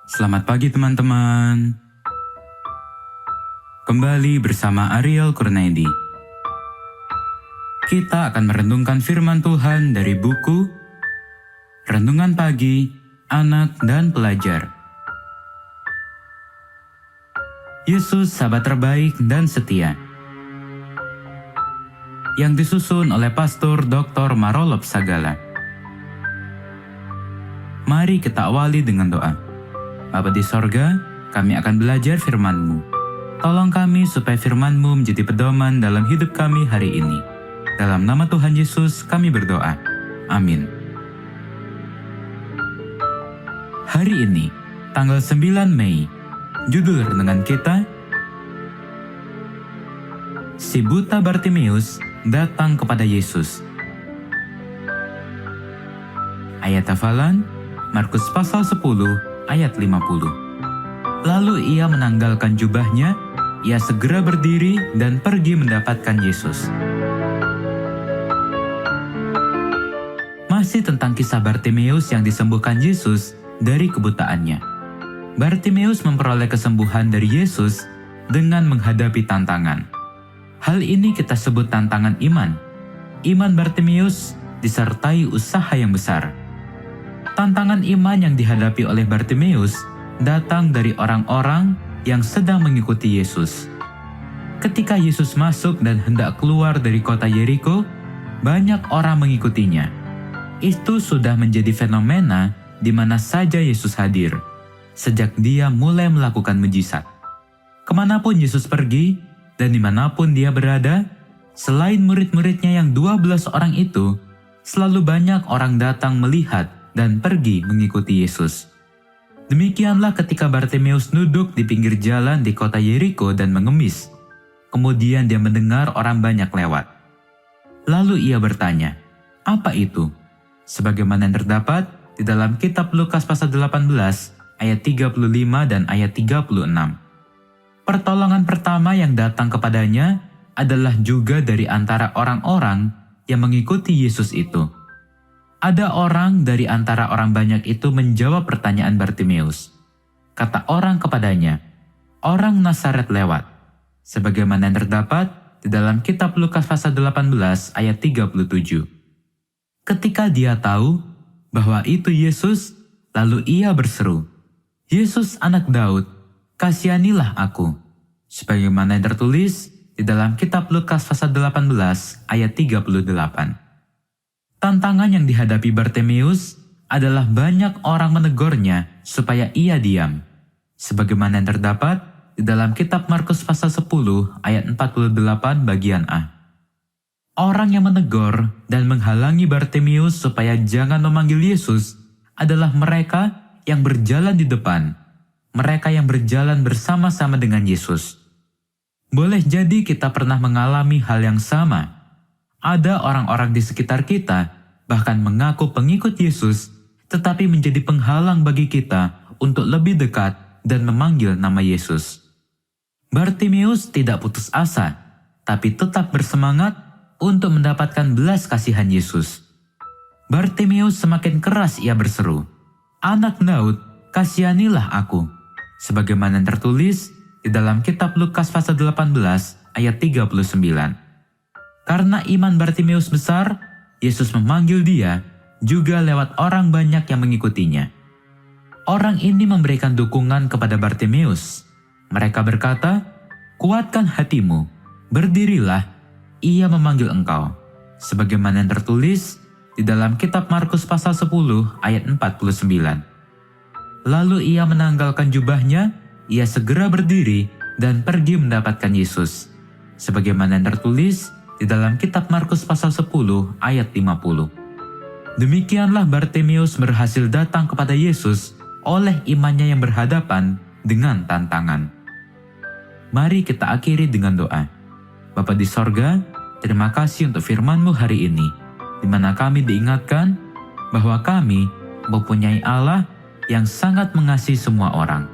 Selamat pagi teman-teman. Kembali bersama Ariel Kurnaidi. Kita akan merenungkan firman Tuhan dari buku Renungan Pagi, Anak dan Pelajar. Yesus sahabat terbaik dan setia. Yang disusun oleh Pastor Dr. Marolop Sagala. Mari kita awali dengan doa. Bapa di sorga, kami akan belajar firman-Mu. Tolong kami supaya firman-Mu menjadi pedoman dalam hidup kami hari ini. Dalam nama Tuhan Yesus kami berdoa. Amin. Hari ini, tanggal 9 Mei, judul renungan kita, Si buta Bartimeus datang kepada Yesus. Ayat hafalan, Markus pasal 10, ayat 50. Lalu ia menanggalkan jubahnya, ia segera berdiri dan pergi mendapatkan Yesus. Masih tentang kisah Bartimeus yang disembuhkan Yesus dari kebutaannya. Bartimeus memperoleh kesembuhan dari Yesus dengan menghadapi tantangan. Hal ini kita sebut tantangan iman. Iman Bartimeus disertai usaha yang besar. Tantangan iman yang dihadapi oleh Bartimeus datang dari orang-orang yang sedang mengikuti Yesus. Ketika Yesus masuk dan hendak keluar dari kota Yeriko, banyak orang mengikutinya. Itu sudah menjadi fenomena di mana saja Yesus hadir, sejak dia mulai melakukan mujizat. Kemanapun Yesus pergi dan dimanapun dia berada, selain murid-muridnya yang 12 orang itu, selalu banyak orang datang melihat dan pergi mengikuti Yesus. Demikianlah ketika Bartimeus duduk di pinggir jalan di kota Yeriko dan mengemis. Kemudian dia mendengar orang banyak lewat. Lalu ia bertanya, "Apa itu?" Sebagaimana yang terdapat di dalam kitab Lukas pasal 18 ayat 35 dan ayat 36. Pertolongan pertama yang datang kepadanya adalah juga dari antara orang-orang yang mengikuti Yesus itu. Ada orang dari antara orang banyak itu menjawab pertanyaan Bartimeus. Kata orang kepadanya, "Orang Nazaret lewat." Sebagaimana yang terdapat di dalam kitab Lukas pasal 18 ayat 37. Ketika dia tahu bahwa itu Yesus, lalu ia berseru, "Yesus anak Daud, kasihanilah aku." Sebagaimana yang tertulis di dalam kitab Lukas pasal 18 ayat 38. Tantangan yang dihadapi Bartimeus adalah banyak orang menegurnya supaya ia diam. Sebagaimana yang terdapat di dalam kitab Markus pasal 10 ayat 48 bagian A. Orang yang menegur dan menghalangi Bartimeus supaya jangan memanggil Yesus adalah mereka yang berjalan di depan. Mereka yang berjalan bersama-sama dengan Yesus. Boleh jadi kita pernah mengalami hal yang sama. Ada orang-orang di sekitar kita bahkan mengaku pengikut Yesus, tetapi menjadi penghalang bagi kita untuk lebih dekat dan memanggil nama Yesus. Bartimeus tidak putus asa, tapi tetap bersemangat untuk mendapatkan belas kasihan Yesus. Bartimeus semakin keras ia berseru, "Anak Daud, kasihanilah aku." Sebagaimana yang tertulis di dalam kitab Lukas pasal 18 ayat 39. Karena iman Bartimeus besar, Yesus memanggil dia juga lewat orang banyak yang mengikutinya. Orang ini memberikan dukungan kepada Bartimeus. Mereka berkata, "Kuatkan hatimu, berdirilah, ia memanggil engkau." Sebagaimana yang tertulis di dalam kitab Markus pasal 10 ayat 49. Lalu ia menanggalkan jubahnya, ia segera berdiri dan pergi mendapatkan Yesus. Sebagaimana yang tertulis di dalam kitab Markus pasal 10 ayat 50. Demikianlah Bartimeus berhasil datang kepada Yesus oleh imannya yang berhadapan dengan tantangan. Mari kita akhiri dengan doa. Bapa di sorga, terima kasih untuk firman-Mu hari ini, di mana kami diingatkan bahwa kami mempunyai Allah yang sangat mengasihi semua orang.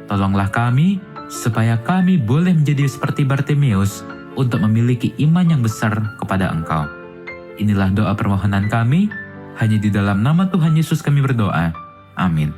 Tolonglah kami supaya kami boleh menjadi seperti Bartimeus untuk memiliki iman yang besar kepada Engkau. Inilah doa permohonan kami, hanya di dalam nama Tuhan Yesus kami berdoa. Amin.